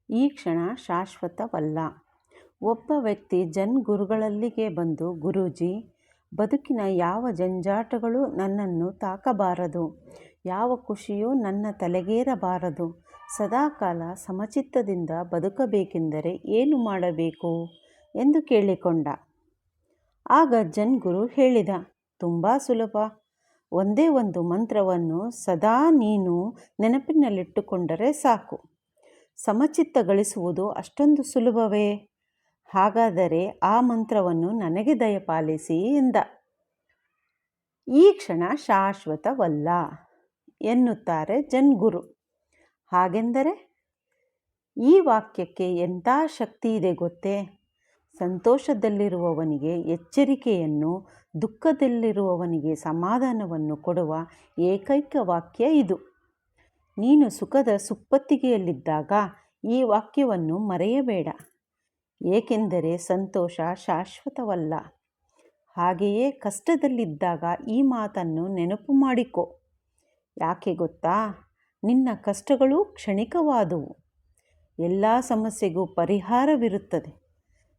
ಈ ಕ್ಷಣ ಶಾಶ್ವತವಲ್ಲ. ಒಬ್ಬ ವ್ಯಕ್ತಿ ಗುರುಗಳಲ್ಲಿಗೆ ಬಂದು, ಗುರೂಜಿ, ಬದುಕಿನ ಯಾವ ಜಂಜಾಟಗಳು ನನ್ನನ್ನು ತಾಕಬಾರದು, ಯಾವ ಖುಷಿಯೂ ನನ್ನ ತಲೆಗೇರಬಾರದು, ಸದಾಕಾಲ ಸಮಚಿತ್ತದಿಂದ ಬದುಕಬೇಕೆಂದರೆ ಏನು ಮಾಡಬೇಕು ಎಂದು ಕೇಳಿಕೊಂಡ. ಆಗ ಗುರು ಹೇಳಿದ, ತುಂಬ ಸುಲಭ. ಒಂದೇ ಒಂದು ಮಂತ್ರವನ್ನು ಸದಾ ನೀನು ನೆನಪಿನಲ್ಲಿಟ್ಟುಕೊಂಡರೆ ಸಾಕು. ಸಮಚಿತ್ತ ಗಳಿಸುವುದು ಅಷ್ಟೊಂದು ಸುಲಭವೇ? ಹಾಗಾದರೆ ಆ ಮಂತ್ರವನ್ನು ನನಗೆ ದಯಪಾಲಿಸಿ ಎಂದ. ಈ ಕ್ಷಣ ಶಾಶ್ವತವಲ್ಲ ಎನ್ನುತ್ತಾರೆ ಗುರು. ಹಾಗೆಂದರೆ ಈ ವಾಕ್ಯಕ್ಕೆ ಎಂಥ ಶಕ್ತಿ ಇದೆ ಗೊತ್ತೇ? ಸಂತೋಷದಲ್ಲಿರುವವನಿಗೆ ಎಚ್ಚರಿಕೆಯನ್ನು, ದುಃಖದಲ್ಲಿರುವವನಿಗೆ ಸಮಾಧಾನವನ್ನು ಕೊಡುವ ಏಕೈಕ ವಾಕ್ಯ ಇದು. ನೀನು ಸುಖದ ಸುಪ್ಪತ್ತಿಗೆಯಲ್ಲಿದ್ದಾಗ ಈ ವಾಕ್ಯವನ್ನು ಮರೆಯಬೇಡ, ಏಕೆಂದರೆ ಸಂತೋಷ ಶಾಶ್ವತವಲ್ಲ. ಹಾಗೆಯೇ ಕಷ್ಟದಲ್ಲಿದ್ದಾಗ ಈ ಮಾತನ್ನು ನೆನಪು ಮಾಡಿಕೊ. ಯಾಕೆ ಗೊತ್ತಾ? ನಿನ್ನ ಕಷ್ಟಗಳು ಕ್ಷಣಿಕವಾದುವು. ಎಲ್ಲ ಸಮಸ್ಯೆಗೂ ಪರಿಹಾರವಿರುತ್ತದೆ.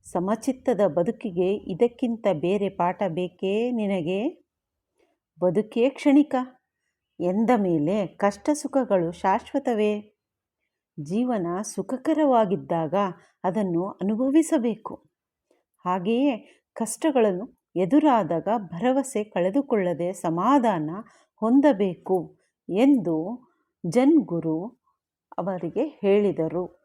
ಸಮಚಿತ್ತದ ಬದುಕಿಗೆ ಇದಕ್ಕಿಂತ ಬೇರೆ ಪಾಠ ಬೇಕೇ ನಿನಗೆ? ಬದುಕೇ ಕ್ಷಣಿಕ ಎಂದ ಮೇಲೆ ಕಷ್ಟ ಸುಖಗಳು ಶಾಶ್ವತವೇ? ಜೀವನ ಸುಖಕರವಾಗಿದ್ದಾಗ ಅದನ್ನು ಅನುಭವಿಸಬೇಕು. ಹಾಗೆಯೇ ಕಷ್ಟಗಳನ್ನು ಎದುರಾದಾಗ ಭರವಸೆ ಕಳೆದುಕೊಳ್ಳದೆ ಸಮಾಧಾನ ಹೊಂದಬೇಕು ಎಂದು ಗುರು ಅವರಿಗೆ ಹೇಳಿದರು.